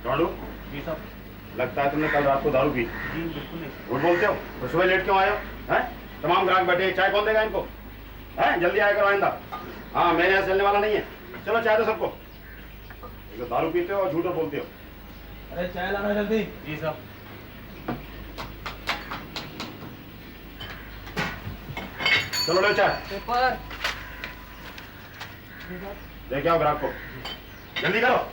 डॉडू जी साहब। लगता है तुमने कल रात को दारू पी। जी बिल्कुल नहीं। झूठ बोलते हो? तो सुबह लेट क्यों आए हो? हैं? तमाम ग्राहक बैठे, चाय कौन देगा इनको? हैं? जल्दी आया करो आइंदा। हाँ, मेरे यहाँ चलने वाला नहीं है। चलो चाय दो सबको। तो दारू पीते हो और झूठ बोलते हो। अरे चाय लाना जल्दी। जी साहब। चलो लो चाय। पेपर लेके आओ ग्राहक को, जल्दी करो।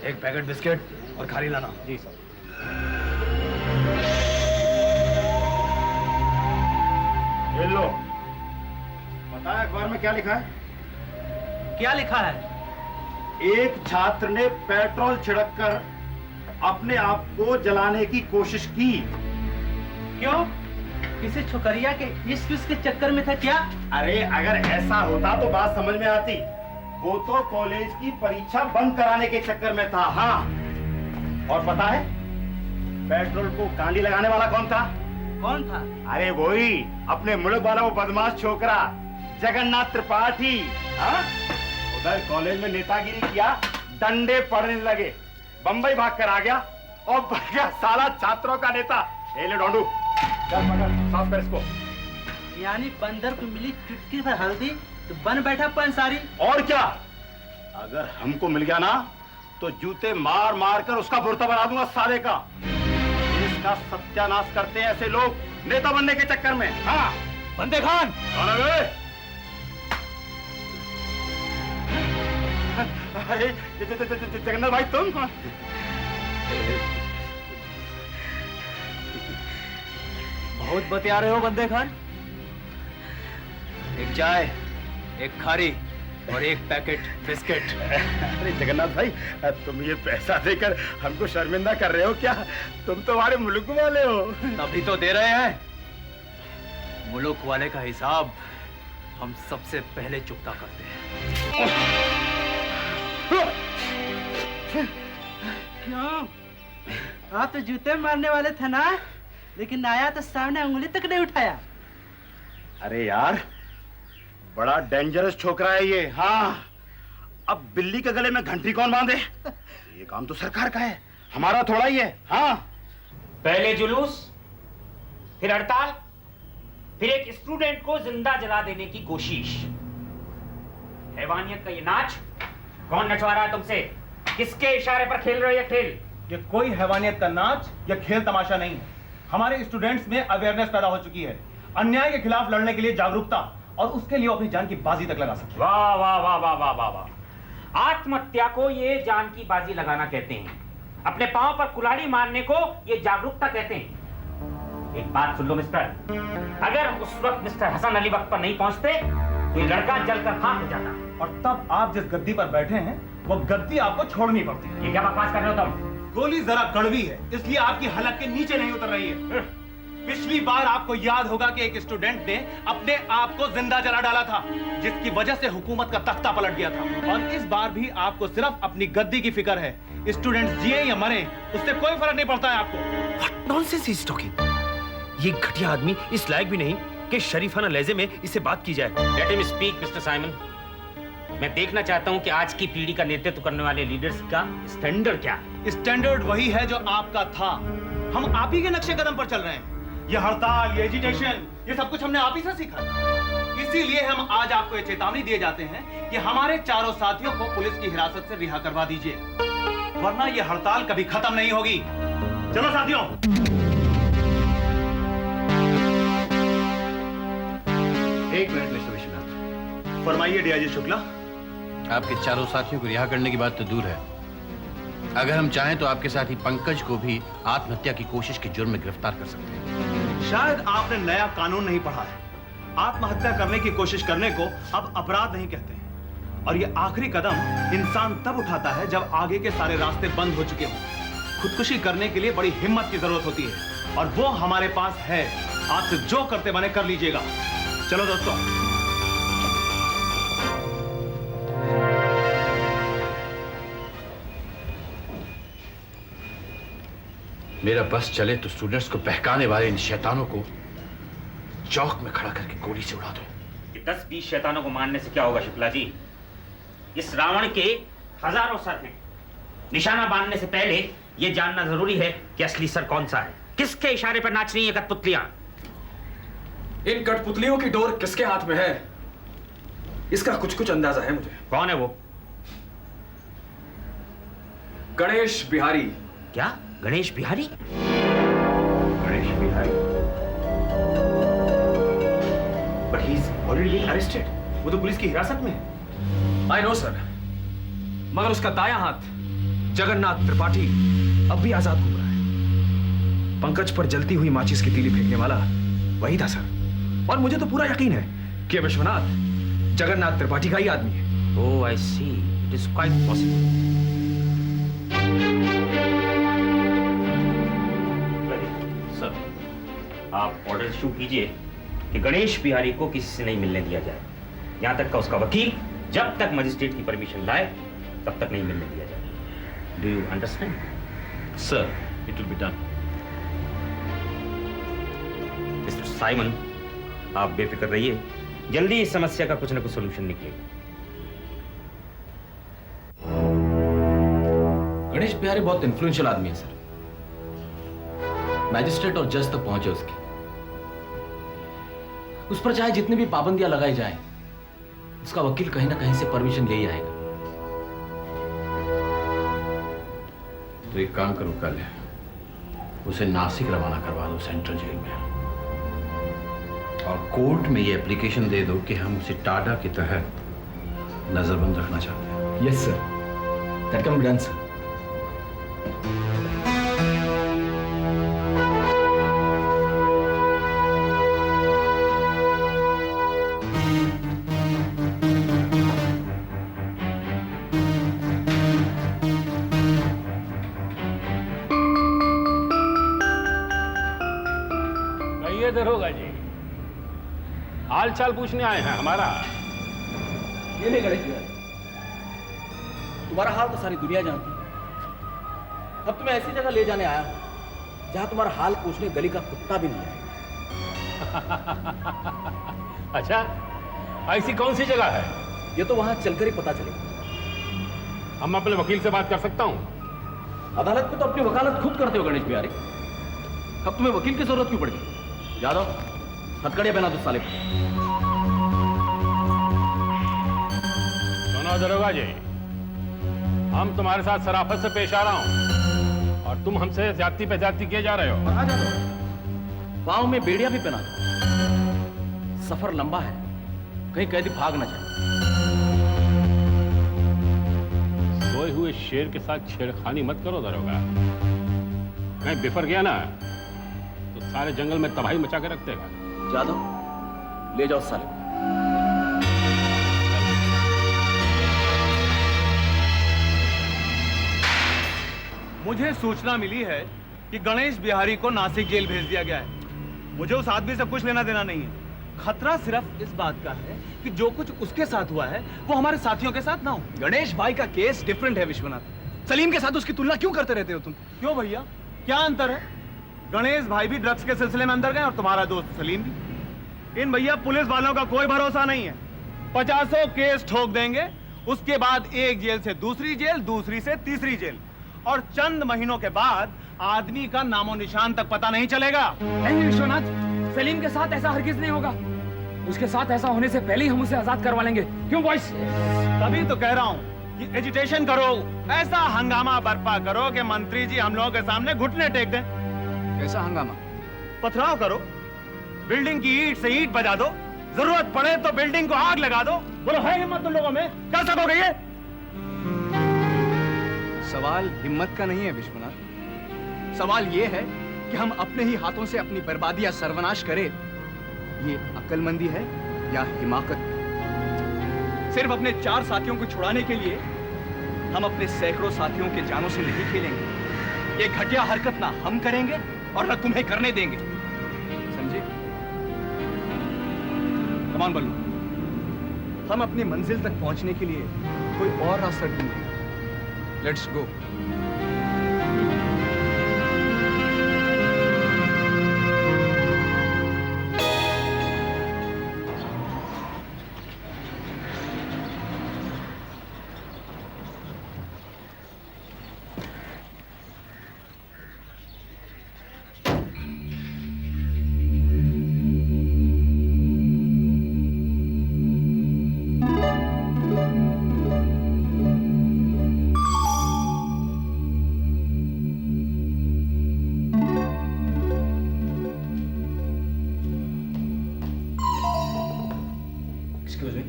एक पैकेट बिस्किट और खाली लाना। जी साहब। ये लो। पता है अखबार में क्या लिखा है? क्या लिखा है? एक छात्र ने पेट्रोल छिड़ककर अपने आप को जलाने की कोशिश की। क्यों? किसी छोकरिया के इश्क के चक्कर में था क्या? अरे अगर ऐसा होता तो बात समझ में आती। वो तो कॉलेज की परीक्षा बंद कराने के चक्कर में था। हाँ, और पता है पेट्रोल को कांडी लगाने वाला कौन था? कौन था? अरे वही अपने मुल्क वाला वो बदमाश छोकरा जगन्नाथ त्रिपाठी। हाँ, उधर कॉलेज में नेतागिरी किया, डंडे पड़ने लगे, बंबई भाग कर आ गया और बन गया साला छात्रों का नेता। ए ले डोंडू, चल पकड़, साफ कर इसको। यानी बंदर को मिली चुटकी भर हल्दी तो बन बैठा पंसारी। और क्या, अगर हमको मिल गया ना तो जूते मार मार कर उसका भुर्ता बना दूंगा साले का। इसका सत्यानाश करते हैं ऐसे लोग नेता बनने के चक्कर में। हाँ, बंदे खान। कौन है बे? अरे जगन्नाथ भाई तुम? बहुत बतिया रहे हो बंदे खान। एक चाय, एक खारी और एक पैकेट बिस्किट। अरे जगन्नाथ भाई, तुम ये पैसा देकर हमको शर्मिंदा कर रहे हो क्या? तुम तो हमारे मुल्क वाले हो। तभी तो दे रहे हैं। मुल्क वाले का हिसाब हम सबसे पहले चुकता करते हैं। क्यों? आप तो जूते मारने वाले थे ना, लेकिन आया तो सामने उंगली तक नहीं उठाया। अरे यार, बड़ा डेंजरस छोकरा है ये। हाँ, अब बिल्ली के गले में घंटी कौन बांधे? ये काम तो सरकार का है, हमारा थोड़ा ही है। हाँ, पहले जुलूस, फिर हड़ताल, फिर एक स्टूडेंट को जिंदा जला देने की कोशिश। हैवानियत का ये नाच कौन नचवा रहा है तुमसे? किसके इशारे पर खेल रहे हो ये खेल? ये कोई हैवानियत का नाच या खेल तमाशा नहीं है। हमारे स्टूडेंट्स में अवेयरनेस पैदा हो चुकी है। अन्याय के खिलाफ लड़ने के लिए जागरूकता, और उसके लिए अपनी जान की बाजी तक लगा सकते। वाह वाह वाह वाह वाह वाह वाह। आत्महत्या को ये जान की बाजी लगाना कहते हैं, अपने पांव पर कुल्हाड़ी मारने को ये जागरूकता कहते हैं। एक बात सुन लो मिस्टर, अगर उस वक्त मिस्टर हसन अली वक्त पर नहीं पहुंचते तो ये लड़का जलकर खाक हो जाता। और तब आप जिस गद्दी पर बैठे हैं वो गद्दी आपको छोड़नी पड़ती। ये क्या बकवास कर रहे हो तुम? गोली जरा कड़वी है, इसलिए आपकी हलक के नीचे नहीं उतर रही है। पिछली बार आपको याद होगा कि एक स्टूडेंट ने अपने आप को जिंदा जला डाला था, जिसकी वजह से हुकूमत का तख्ता पलट गया था। और इस बार भी आपको सिर्फ अपनी गद्दी की फिक्र है। स्टूडेंट्स जिए या मरे उससे कोई फर्क नहीं पड़ता है आपको। What nonsense is talking? ये घटिया आदमी इस लायक भी नहीं कि शरीफाना लहजे में इससे बात की जाए। Let him speak, mister Simon. मैं देखना चाहता हूं कि आज की पीढ़ी का नेतृत्व करने वाले लीडर्स का स्टैंडर्ड क्या है। स्टैंडर्ड वही है जो आपका था। हम आप ही के नक्शे कदम पर चल रहे हैं। ये हड़ताल, ये एजिटेशन, ये सब कुछ हमने आप ही से सीखा। इसीलिए हम आज आपको ये चेतावनी दिए जाते हैं कि हमारे चारों साथियों को पुलिस की हिरासत से रिहा करवा दीजिए, वरना ये हड़ताल कभी खत्म नहीं होगी। चलो साथियों। एक मिनट मिस्टर विश्वनाथ। फरमाइए डीआईजी शुक्ला। आपके चारों साथियों को रिहा करने की बात तो दूर है, अगर हम चाहें तो आपके साथी पंकज को भी आत्महत्या की कोशिश के जुर्म में गिरफ्तार कर सकते हैं। शायद आपने नया कानून नहीं पढ़ा है। आत्महत्या करने की कोशिश करने को अब अपराध नहीं कहते हैं। और ये आखिरी कदम इंसान तब उठाता है जब आगे के सारे रास्ते बंद हो चुके हों। खुदकुशी करने के लिए बड़ी हिम्मत की जरूरत होती है, और वो हमारे पास है। आपसे जो करते बने कर लीजिएगा। चलो दोस्तों। मेरा बस चले तो स्टूडेंट्स को बहकाने वाले इन शैतानों को चौक में खड़ा करके गोली से उड़ा दो। 10-20 शैतानों को मारने से क्या होगा शुक्ला जी? इस रावण के हजारों सर हैं। निशाना बांधने से पहले यह जानना जरूरी है कि असली सर कौन सा है। किसके इशारे पर नाच रही है कठपुतलियां? इन कठपुतलियों की डोर किसके हाथ में है, इसका कुछ कुछ अंदाजा है मुझे। कौन है वो? गणेश बिहारी। क्या? Ganesh Bihari? Ganesh Bihari? But he's already been arrested. वो तो पुलिस की हिरासत में है। आई नो सर, मगर उसका दायां हाथ जगन्नाथ त्रिपाठी अब भी आजाद घूम रहा है। पंकज पर जलती हुई माचिस की तीली फेंकने वाला वही था सर, और मुझे तो पूरा यकीन है कि विश्वनाथ जगन्नाथ त्रिपाठी का ही आदमी है। Oh I see, it is quite possible. Sir, आप ऑर्डर इशू कीजिए कि गणेश बिहारी को किसी से नहीं मिलने दिया जाए। यहां तक का उसका वकील जब तक मजिस्ट्रेट की परमिशन लाए तब तक नहीं मिलने दिया जाए। Do you understand? Sir, it will be done. Mister Simon, आप बेफिक्र रहिए, जल्दी इस समस्या का कुछ न कुछ सोल्यूशन निकलेगा। गणेश बिहारी बहुत इन्फ्लुएंशियल आदमी है सर। मैजिस्ट्रेट और जज तक पहुंचे उसके। उस पर चाहे जितनी भी पाबंदियां लगाई जाए, उसका वकील कहीं ना कहीं से परमिशन ले ही आएगा। तो एक काम करो, कल उसे नासिक रवाना करवा दो सेंट्रल जेल में, और कोर्ट में ये एप्लीकेशन दे दो कि हम उसे टाडा के तहत नजरबंद रखना चाहते हैं। Yes sir, that can be done sir. कहिए दरोगा जी, हाल चाल पूछने आए हैं हमारा। ये नहीं गणेश बिहारी, तुम्हारा हाल तो सारी दुनिया जानती है। अब तुम्हें ऐसी जगह ले जाने आया हूं जहां तुम्हारा हाल पूछने गली का कुत्ता भी नहीं आएगा। अच्छा, ऐसी कौन सी जगह है? ये तो वहां चलकर ही पता चलेगा। हम अपने वकील से बात कर सकता हूं? अदालत में तो अपनी वकालत खुद करते हो गणेश बिहारी, अब तुम्हें वकील की जरूरत क्यों पड़ी? यादव, हथकड़ियां पहना दो साले को। सुनो दरोगा जी, हम तुम्हारे साथ शराफत से पेश आ रहा हूं और तुम हमसे ज्यादती पे ज्यादती किए जा रहे हो। आ जाओ, पाँव में बेड़ियां भी पहना दो। सफर लंबा है, कहीं कैदी भाग ना जाए। सोए हुए शेर के साथ छेड़खानी मत करो दरोगा, कहीं बिफर गया ना तो सारे जंगल में तबाही मचा के रख देगा। जादव, ले जाओ साले को। मुझे सूचना मिली है कि गणेश बिहारी को नासिक जेल भेज दिया गया है। मुझे उस आदमी से कुछ लेना देना नहीं है। खतरा सिर्फ इस बात का है कि जो कुछ उसके साथ हुआ है वो हमारे साथियों के साथ ना हो। गणेश भाई का केस डिफरेंट है विश्वनाथ। सलीम के साथ उसकी तुलना क्यों करते रहते हो तुम? क्यों भैया, क्या अंतर है? गणेश भाई भी ड्रग्स के सिलसिले में अंदर गए और तुम्हारा दोस्त सलीम भी। इन भैया पुलिस वालों का कोई भरोसा नहीं है। 50 केस ठोक देंगे, उसके बाद एक जेल से दूसरी जेल, दूसरी से तीसरी जेल, और चंद महीनों के बाद आदमी का नामो निशान तक पता नहीं चलेगा। नहीं विश्वनाथ, सलीम के साथ ऐसा हरगिज नहीं होगा। उसके साथ ऐसा होने से पहले ही हम उसे आजाद करवा लेंगे। क्यों बॉयस? तभी तो कह रहा हूं कि एजिटेशन करो, ऐसा हंगामा बर्पा करो कि मंत्री जी हम लोगों के सामने घुटने टेक दें। कैसा हंगामा? पथराव करो, बिल्डिंग की ईंट से ईंट बजा दो, जरूरत पड़े तो बिल्डिंग को आग लगा दो। बोलो, है हिम्मत तुम लोगों में? कर सकोगे ये? सवाल हिम्मत का नहीं है विश्वनाथ, सवाल यह है कि हम अपने ही हाथों से अपनी बर्बादी या सर्वनाश करें, ये अक्लमंदी है या हिमाकत? सिर्फ अपने 4 साथियों को छुड़ाने के लिए हम अपने सैकड़ों साथियों के जानों से नहीं खेलेंगे। ये घटिया हरकत ना हम करेंगे और ना तुम्हें करने देंगे, समझे? कमान बल्लू, हम अपनी मंजिल तक पहुंचने के लिए कोई और रास्ता ढूंढेंगे। Let's go. एक्सक्यूज मी,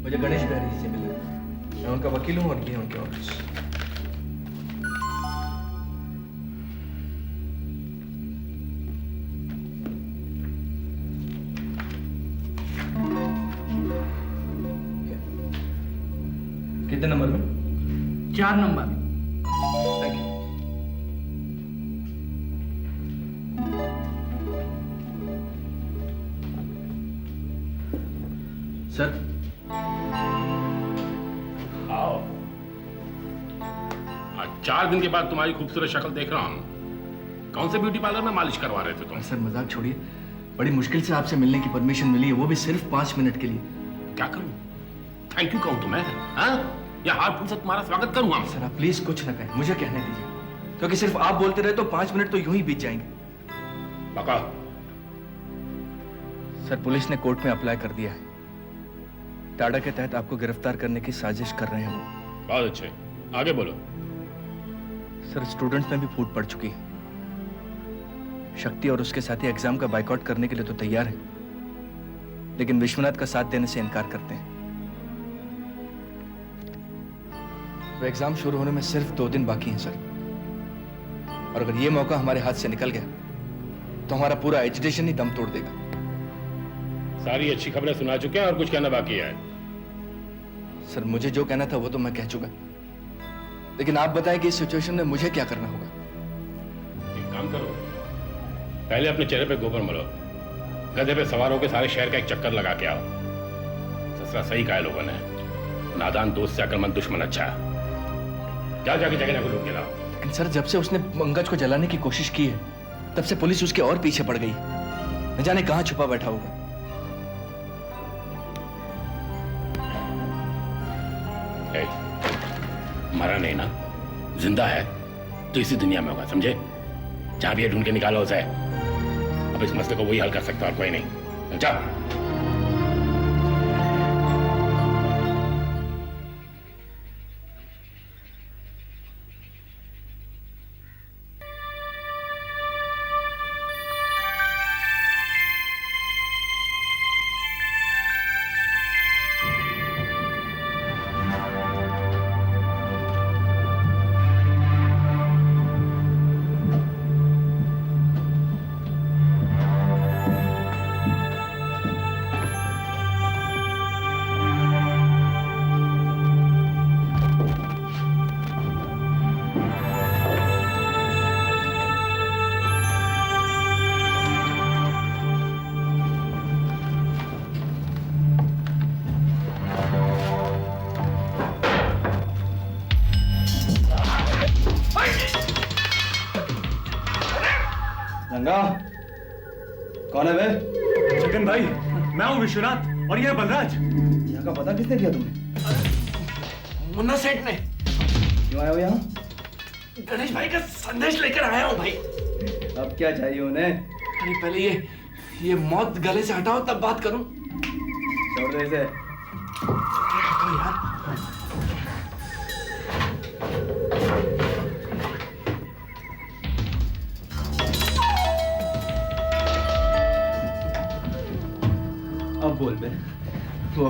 मुझे गणेश बिहारी जी से मिलना है। मैं उनका वकील हूँ और ये उनके ऑफिस। कितने नंबर में? 4 नंबर। Thank you. सर, आओ। आज 4 दिन के बाद तुम्हारी खूबसूरत शक्ल देख रहा हूँ। कौन से ब्यूटी पार्लर में मालिश करवा रहे थे तुम? सर मजाक छोड़िए, बड़ी मुश्किल से आपसे मिलने की परमिशन मिली है, वो भी सिर्फ 5 मिनट के लिए। क्या करूं? थैंक यू कहूं तुम्हें? हाँ? या हाथ फूल से तुम्हारा स्वागत करूंगा? सर आप प्लीज कुछ न कहें, मुझे कहने दीजिए, क्योंकि सिर्फ आप बोलते रहे तो 5 मिनट तो यूं ही बीत जाएंगे। बका। सर पुलिस ने कोर्ट में अप्लाई कर दिया है। टाडा के तहत आपको गिरफ्तार करने की साजिश कर रहे हैं वो। बहुत अच्छे, आगे बोलो। सर स्टूडेंट्स में भी फूट पड़ चुकी है। शक्ति और उसके साथी एग्जाम का बाइकआउट करने के लिए तो तैयार हैं, लेकिन विश्वनाथ का साथ देने से इनकार करते हैं। वो एग्जाम शुरू होने में सिर्फ 2 दिन बाकी हैं सर, और अगर ये मौका हमारे हाथ से निकल गया तो हमारा पूरा एजुकेशन ही दम तोड़ देगा। सारी अच्छी खबरें सुना चुके हैं और कुछ कहना बाकी है? सर मुझे जो कहना था वो तो मैं कह चुका, लेकिन आप बताएं कि इस सिचुएशन में मुझे क्या करना होगा। एक काम करो, पहले अपने चेहरे पे गोबर मलो, गधे पे सवार होकर सारे शहर का एक चक्कर लगा के आओ। ससुरा सही कहा लोगों ने, नादान दोस्त से अक्लमंद दुश्मन अच्छा है। जाओ जाके जगह को लूट के लाओ। लेकिन सर जब से उसने पंकज को जलाने की कोशिश की है तब से पुलिस उसके और पीछे पड़ गई, न जाने कहां छुपा बैठा होगा। मरा नहीं ना, जिंदा है तो इसी दुनिया में होगा, समझे? जहां भी ढूंढ के निकालो उसे। अब इस मसले को वही हल कर सकता और कोई नहीं। जाओ। रंगा, कौन है बे? जगन भाई, मैं हूँ विश्वनाथ और ये है बलराज। यहाँ का पता किसने दिया तुम्हें? मुन्ना सेठ ने। क्यों आए हो यहाँ? गणेश भाई का संदेश लेकर आया हूँ भाई। अब क्या चाहिए उन्हें? अरे पहले ये मौत गले से हटाओ तब बात करूं। छोड़ दे इसे। यार अब बोल बे। वो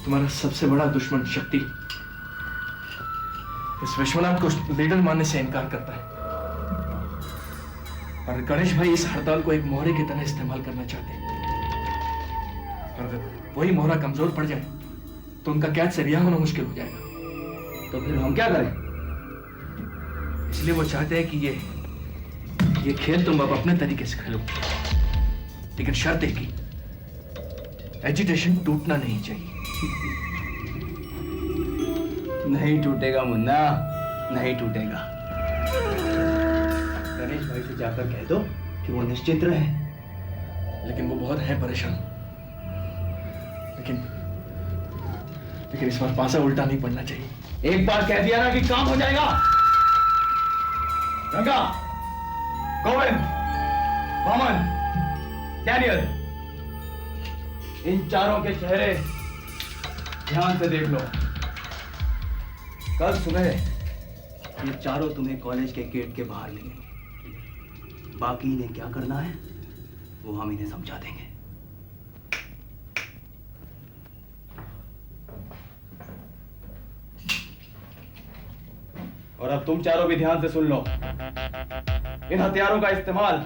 तुम्हारा सबसे बड़ा दुश्मन शक्ति इस विश्वनाथ को लीडर मानने से इनकार करता है, और गणेश भाई इस हड़ताल को एक मोहरे की तरह इस्तेमाल करना चाहते हैं। और अगर वही मोहरा कमजोर पड़ जाए तो उनका कैद से रिहा होना मुश्किल हो जाएगा। तो फिर हम क्या करें? इसलिए वो चाहते हैं कि ये खेल तुम अब अपने तरीके से खेलो, लेकिन शर्त एक ही, एजिटेशन टूटना नहीं चाहिए। नहीं टूटेगा मुन्ना, नहीं टूटेगा। गणेश भाई से जाकर कह दो कि वो निश्चिंत रहे। लेकिन वो बहुत है परेशान। लेकिन इस बार पासा उल्टा नहीं पड़ना चाहिए। एक बार कह दिया ना कि काम हो जाएगा। रंगा, गोविंद, वामन, डैनियल, इन चारों के चेहरे ध्यान से देख लो। कल सुबह ये चारों तुम्हें कॉलेज के गेट के बाहर मिलेंगे। बाकी इन्हें क्या करना है वो हम इन्हें समझा देंगे। और अब तुम चारों भी ध्यान से सुन लो। इन हथियारों का इस्तेमाल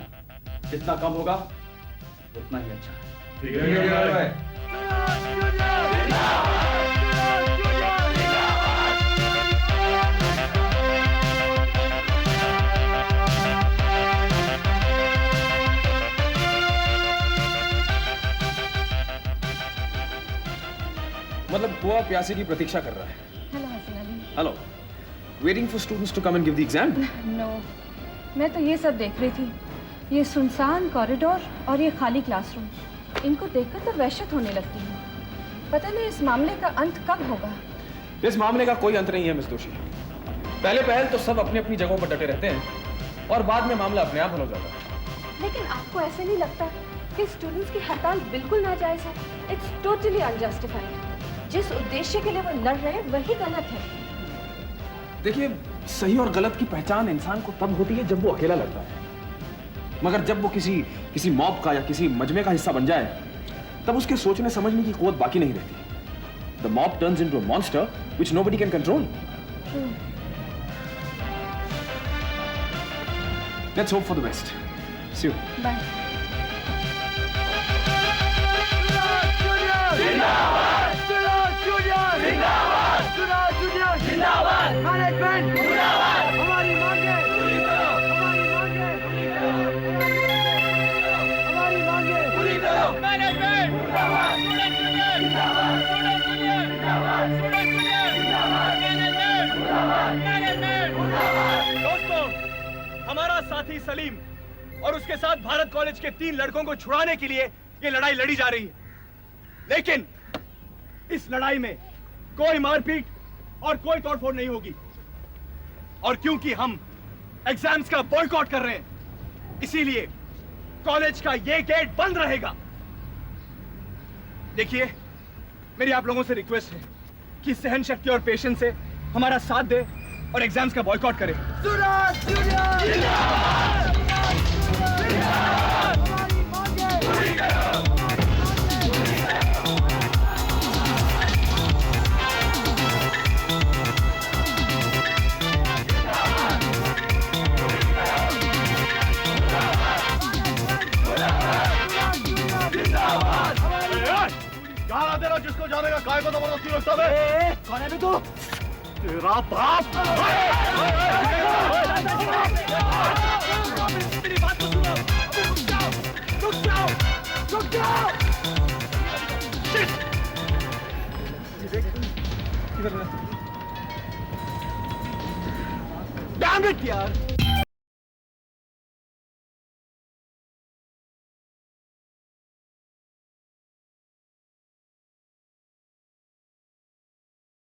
जितना कम होगा उतना ही अच्छा है। मतलब बुआ प्यासी की प्रतीक्षा कर रहा है। Hello Hasan Ali. Hello, waiting for students to come and give the exam. No, मैं तो ये सब देख रही थी, ये सुनसान कॉरिडोर और ये खाली क्लासरूम, इनको देखकर तो वहशत होने लगती है। पता नहीं इस मामले का अंत कब होगा। इस मामले का कोई अंत नहीं है मिस दोषी। पहले पहल तो सब अपनी अपनी जगहों पर डटे रहते हैं और बाद में मामला अपने आप हल हो जाता है। लेकिन आपको ऐसे नहीं लगता कि स्टूडेंट्स की हड़ताल बिल्कुल नाजायज है? It's totally unjustified. जिस उद्देश्य के लिए वो लड़ रहे हैं वही गलत है। देखिए, सही और गलत की पहचान इंसान को तब होती है जब वो अकेला लड़ता है, मगर जब वो किसी मॉब का या किसी मजमे का हिस्सा बन जाए तब उसके सोचने समझने की कुव्वत बाकी नहीं रहती। The mob turns into a monster which nobody can control. Let's hope for the best. See you. Bye. दोस्तों, हमारा साथी सलीम और उसके साथ भारत कॉलेज के 3 लड़कों को छुड़ाने के लिए ये लड़ाई लड़ी जा रही है, लेकिन इस लड़ाई में कोई मारपीट और कोई तोड़फोड़ नहीं होगी। और क्योंकि हम एग्जाम्स का बॉयकॉट कर रहे हैं, इसीलिए कॉलेज का ये गेट बंद रहेगा। देखिए, मेरी आप लोगों से रिक्वेस्ट है कि सहन शक्ति और पेशेंस से हमारा साथ दे और एग्जाम्स का बॉयकॉट करें। जाना दे रहा, जिसको जाने का काय को जबरदस्ती रोकता है। कौन है तू? तेरा बाप। मेरी बात को सुनो। रुक जाओ। Damn it, यार।